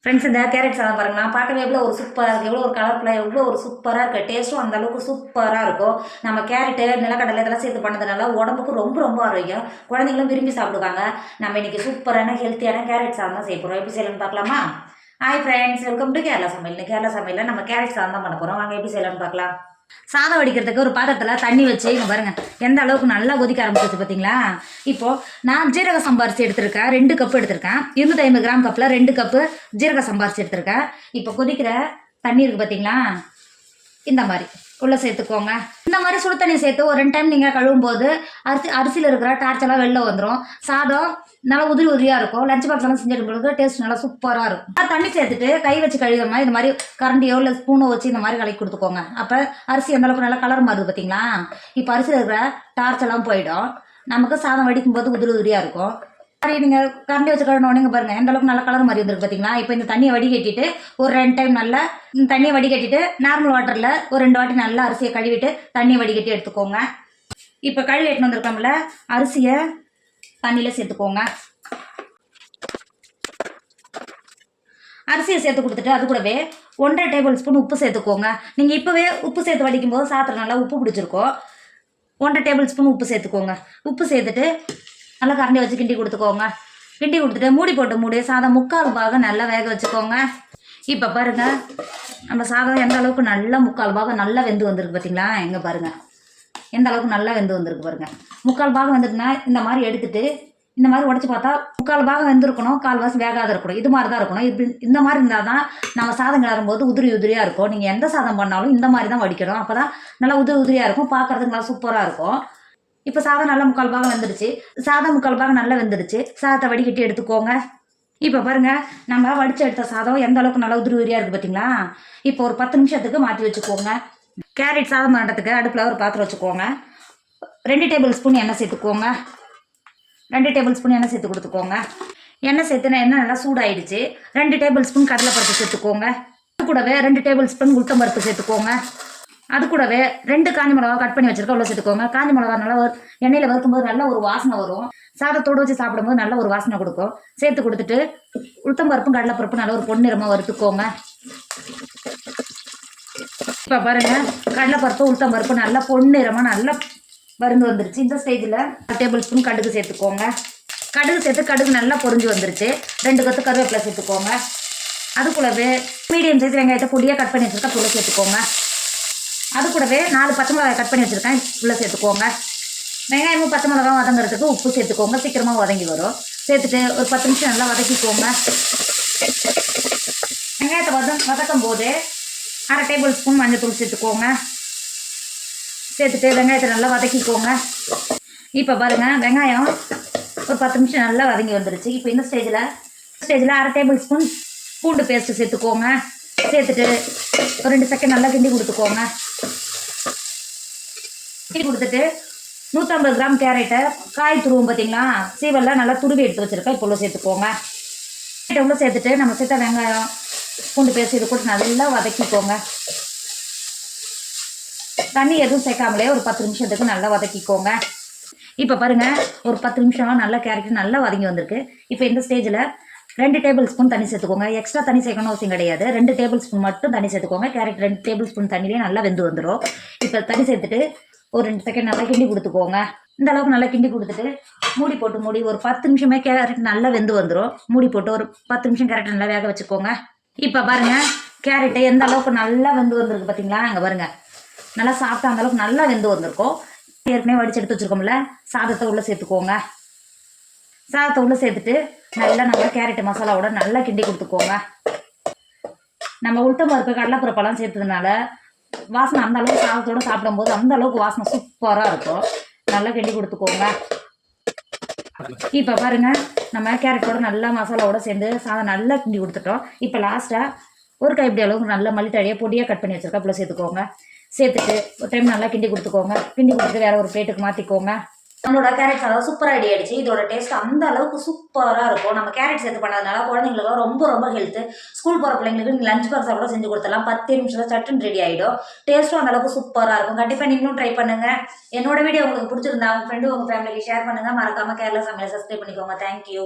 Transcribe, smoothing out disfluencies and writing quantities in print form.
Friends இந்த carrot சாதம் பாருங்களா பார்க்கவே எவ்வளோ ஒரு சூப்பராக இருக்குது, எவ்வளோ ஒரு கலர்ஃபுல்லாக எவ்வளோ ஒரு சூப்பராக இருக்குது. டேஸ்ட்டும் அந்த அளவுக்கு சூப்பராக இருக்கும். நம்ம கேரட்டு நிலக்கடலை இதெல்லாம் சேர்த்து பண்ணதுனால உடம்புக்கு ரொம்ப ரொம்ப ஆரோக்கியம். குழந்தைங்களும் விரும்பி சாப்பிடுவாங்க. நம்ம இன்னைக்கு சூப்பரான ஹெல்த்தியான கேரட் சாதம் தான் செய்ய போகிறோம். எப்படி செய்யலாம்னு பார்க்கலாமா? Hi friends, welcome to Kerala சமையல். கேரளா சமையலில் நம்ம கேரட் சாதம் தான் பண்ண போகிறோம். வாங்க எப்படி செய்யலாம்னு பார்க்கலாம். சாதம் வடிக்கிறதுக்கு ஒரு பாத்திரத்தில் தண்ணி வச்சு இங்கே பாருங்க எந்த அளவுக்கு நல்லா கொதிக்க ஆரம்பிச்சிச்சு பார்த்தீங்களா. இப்போது நான் ஜீரக சம்பாரிச்சு எடுத்திருக்கேன், 2 கப்பு எடுத்திருக்கேன். 250 கிராம் கப்பில் 2 கப்பு ஜீரக சம்பாரிச்சு எடுத்திருக்கேன். இப்போ கொதிக்கிற தண்ணி இருக்குது பார்த்தீங்களா, இந்த மாதிரி உள்ளே சேர்த்துக்கோங்க. இந்த மாதிரி சுடு தண்ணி சேர்த்து ஒரு 2 டைம் நீங்கள் கழுவும் போது அரிசியில் இருக்கிற டார்ச்செல்லாம் வெளில வந்துடும். சாதம் நல்லா உதிரி உதிரியாக இருக்கும். லஞ்ச் பாக்ஸ் எல்லாம் செஞ்சுட்டு டேஸ்ட் நல்லா சூப்பராக இருக்கும். தண்ணி சேர்த்துட்டு கை வச்சு கழுகாம இந்த மாதிரி கரண்டியோ இல்லை ஸ்பூனோ வச்சு இந்த மாதிரி கலக்கி கொடுத்துக்கோங்க. அப்போ அரிசி அந்த அளவுக்கு நல்லா கலர் மாறுது பார்த்தீங்களா. இப்போ அரிசியில் இருக்கிற டார்ச்செல்லாம் போயிடும். நமக்கு சாதம் வடிக்கும் போது உதிரி உதிரியாக இருக்கும். மாதிரி நீங்கள் கரண்டி வச்சு கழுவினோடனே பாருங்கள் எந்த அளவுக்கு நல்லா கலர் மாதிரி வந்துருக்கு பார்த்தீங்களா. இப்போ இந்த தண்ணியை வடிகட்டிட்டு ஒரு 2 டைம் நல்லா இந்த தண்ணியை வடிகட்டிட்டு நார்மல் வாட்டரில் ஒரு 2 வாட்டி நல்லா அரிசியை கழுவிட்டு தண்ணியை வடிகட்டி எடுத்துக்கோங்க. இப்போ கழுவி எடுத்துன்னு வந்திருக்கோம்ல அரிசியை தண்ணியில் சேர்த்துக்கோங்க. அரிசியை சேர்த்து கொடுத்துட்டு அது கூடவே 1.5 டேபிள் ஸ்பூன் உப்பு சேர்த்துக்கோங்க. நீங்கள் இப்போவே உப்பு சேர்த்து வடிக்கும் போது சாத்திரம் நல்லா உப்பு பிடிச்சிருக்கோம். 1.5 டேபிள் ஸ்பூன் உப்பு சேர்த்துக்கோங்க. உப்பு சேர்த்துட்டு நல்லா கரண்டி வச்சு கிண்டி கொடுத்துக்கோங்க. கிண்டி கொடுத்துட்டு மூடி போட்டு மூடி சாதம் 3/4 பாகம் நல்லா வேக வச்சுக்கோங்க. இப்போ பாருங்கள் நம்ம சாதம் எந்த அளவுக்கு நல்லா 3/4 பாகம் நல்லா வெந்து வந்திருக்கு பார்த்தீங்களா. எங்கே பாருங்கள் எந்த அளவுக்கு நல்லா வெந்து வந்திருக்கு பாருங்கள். 3/4 பாகம் வந்துருக்குன்னா இந்த மாதிரி எடுத்துட்டு இந்த மாதிரி உடச்சி பார்த்தா 3/4 பாகம் வெந்திருக்கணும், 1/4 வேகாத இருக்கணும். இது மாதிரி தான் இருக்கணும். இப்படி இந்த மாதிரி இருந்தால் தான் நம்ம சாதம் கிளறும்போது உதிரி உதிரியாக இருக்கும். நீங்கள் எந்த சாதம் பண்ணாலும் இந்த மாதிரி தான் வடிக்கணும். அப்போ தான் நல்லா உதிரி உதிரியாக இருக்கும், பார்க்குறதுக்கு நல்லா சூப்பராக இருக்கும். இப்போ சாதம் நல்லா 3/4 பாகம் வெந்துடுச்சு. சாதம் 3/4 பாகம் நல்லா வெந்துடுச்சு. சாதத்தை வடிகட்டி எடுத்துக்கோங்க. இப்போ பாருங்கள் நம்ம வடித்து எடுத்த சாதம் எந்த அளவுக்கு நல்லா உதிரி உதிரியாக இருக்குது பார்த்தீங்களா. இப்போ ஒரு 10 நிமிஷத்துக்கு மாற்றி வச்சுக்கோங்க. கேரட் சாதம் பண்ணுறதுக்கு அடுப்பில் ஒரு பாத்திரம் வச்சுக்கோங்க. 2 டேபிள் ஸ்பூன் எண்ணெய் சேர்த்துக்கோங்க. 2 டேபிள் ஸ்பூன் எண்ணெய் சேர்த்து கொடுத்துக்கோங்க. எண்ணெய் சேர்த்துனா எண்ணெய் நல்லா சூடாயிடுச்சு. 2 டேபிள் ஸ்பூன் கடலைப்பருப்பு சேர்த்துக்கோங்க. அது கூடவே 2 டேபிள் ஸ்பூன் உளுத்தம்பருப்பு சேர்த்துக்கோங்க. அது கூடவே 2 காஞ்சி மிளகா கட் பண்ணி வச்சிருக்க உள்ள சேர்த்துக்கோங்க. காஞ்சி மிளகா நல்லா எண்ணெயில் வறுக்கும்போது நல்ல ஒரு வாசனை வரும். சாதத்தோடு வச்சு சாப்பிடும்போது நல்ல ஒரு வாசனை கொடுக்கும். சேர்த்து கொடுத்துட்டு உளுத்தம்பருப்பும் கடலைப்பருப்பும் நல்லா ஒரு பொன்னிறமாக வறுத்துக்கோங்க. இப்போ பாருங்கள் கடலைப்பருப்பு உளுத்தம்பருப்பு நல்லா பொன்னிறமாக நல்லா வறுந்து வந்துருச்சு. இந்த ஸ்டேஜில் 1 டேபிள் ஸ்பூன் கடுகு சேர்த்துக்கோங்க. கடுகு சேர்த்து கடுகு நல்லா பொரிஞ்சு வந்துருச்சு. 2 கொத்து கருவேப்பிலை சேர்த்துக்கோங்க. அது கூடவே மீடியம் சைஸ் வெங்காயத்தை பொடியாக கட் பண்ணி வச்சுருக்கா உள்ள சேர்த்துக்கோங்க. அது கூடவே 4 பச்சை மிளகாய் கட் பண்ணி வச்சுருக்கேன் உள்ளே சேர்த்துக்கோங்க. வெங்காயமும் பச்சை மிளகாவும் வதங்குறதுக்கு உப்பு சேர்த்துக்கோங்க, சீக்கிரமாக வதங்கி வரும். சேர்த்துட்டு ஒரு 10 நிமிஷம் நல்லா வதக்கிக்கோங்க. வெங்காயத்தை வதக்கும் போது 1/2 டேபிள் ஸ்பூன் மஞ்சள்தூள் சேர்த்துக்கோங்க. சேர்த்துட்டு வெங்காயத்தை நல்லா வதக்கிக்கோங்க. இப்போ பாருங்கள் வெங்காயம் ஒரு 10 நிமிஷம் நல்லா வதங்கி வந்துடுச்சு. இப்போ இந்த ஸ்டேஜில் 1/2 டேபிள் ஸ்பூன் பூண்டு பேஸ்ட்டு சேர்த்துக்கோங்க. சேர்த்துட்டு ஒரு 2 செகண்ட் நல்லா கிண்டி கொடுத்துக்கோங்க. கிண்டி கொடுத்துட்டு 150 கிராம் கேரட்டை காய் துருவும் பார்த்தீங்களா, சீவெல்லாம் நல்லா துருவி எடுத்து வச்சுருக்கேன். இப்போ உள்ள சேர்த்துக்கோங்க. கேரட்டை உள்ள சேர்த்துட்டு நம்ம சேர்த்த வெங்காயம் பூண்டு பேஸ்ட் இது கூட நல்லா வதக்கிக்கோங்க. தண்ணி எதுவும் சேர்க்காமலே ஒரு 10 நிமிஷத்துக்கு நல்லா வதக்கிக்கோங்க. இப்போ பாருங்கள் ஒரு 10 நிமிஷம் நல்லா கேரட் நல்லா வதங்கி வந்திருக்கு. இப்போ இந்த ஸ்டேஜில் 2 டேபிள் ஸ்பூன் தண்ணி சேர்த்துக்கோங்க. எக்ஸ்ட்ரா தண்ணி சேர்க்கணும் அவசியம் கிடையாது. 2 டேபிள் ஸ்பூன் மட்டும் தண்ணி சேர்த்துக்கோங்க. கேரட் 2 டேபிள் ஸ்பூன் தண்ணியிலே நல்லா வெந்து வந்துடும். இப்போ தண்ணி சேர்த்துட்டு ஒரு 2 செகண்ட் நல்லா கிண்டி கொடுத்துக்கோங்க. இந்த அளவுக்கு நல்லா கிண்டி கொடுத்துட்டு மூடி போட்டு மூடி ஒரு 10 நிமிஷமே கேரட் நல்லா வெந்து வந்துடும். மூடி போட்டு ஒரு 10 நிமிஷம் கேரட் நல்லா வேக வச்சுக்கோங்க. இப்போ பாருங்கள் கேரட்டு எந்த அளவுக்கு நல்லா வெந்து வந்திருக்கு பார்த்தீங்களா. அங்கே பாருங்கள் நல்லா சாப்பிட்டா அந்த அளவுக்கு நல்லா வெந்து வந்திருக்கும். ஏற்கனவே வடிச்சு எடுத்து வச்சுருக்கோம்ல சாதத்தை உள்ளே சேர்த்துக்கோங்க. சாதத்தை உள்ளே சேர்த்துட்டு நல்லா கேரட் மசாலாவோட நல்லா கிண்டி கொடுத்துக்கோங்க. நம்ம உளுத்தம்பருப்பு கடலைப்பருப்பெல்லாம் சேர்த்ததுனால வாசனை அந்த அளவுக்கு சாதத்தோடு சாப்பிடும்போது அந்த அளவுக்கு வாசனை சூப்பராக இருக்கும். நல்லா கிண்டி கொடுத்துக்கோங்க. இப்போ பாருங்கள் நம்ம கேரட்டோட நல்லா மசாலாவோட சேர்ந்து சாதம் நல்லா கிண்டி கொடுத்துட்டோம். இப்போ லாஸ்ட்டாக ஒரு கைப்பிடி அளவுக்கு நல்லா மல்லித்தழையை பொடியாக கட் பண்ணி வச்சுருக்கா இப்போ சேர்த்துக்கோங்க. சேர்த்துட்டு ஒரு டைம் நல்லா கிண்டி கொடுத்துக்கோங்க. கிண்டி கொடுத்துட்டு வேறு ஒரு பிளேட்டுக்கு மாற்றிக்கோங்க. நம்மளோட கேரட் சாதம் சூப்பராக ரெடி ஆகிடுச்சு. இதோட டேஸ்ட் அந்த அளவுக்கு சூப்பராக இருக்கும். நம்ம கேரட் சேர்த்து பண்ணதுனால குழந்தைங்களுக்கு ரொம்ப ரொம்ப ஹெல்த்து. ஸ்கூல் போகிற பிள்ளைங்களுக்கு லஞ்ச் பாக்ஸ் கூட செஞ்சு கொடுத்துடலாம். 10 நிமிஷத்தில் சட்டுன்னு ரெடி ஆகிடும். டேஸ்ட்டும் அந்த அளவுக்கு சூப்பராக இருக்கும். கண்டிப்பாக நீங்களும் ட்ரை பண்ணுங்கள். என்னோட வீடியோ உங்களுக்கு பிடிச்சிருந்தா உங்கள் ஃப்ரெண்டு உங்கள் ஃபேமிலிக்கு ஷேர் பண்ணுங்கள். மறக்காமல் கேரளா சமையல் சப்ஸ்கிரைப் பண்ணிக்கோங்க. தேங்க்யூ.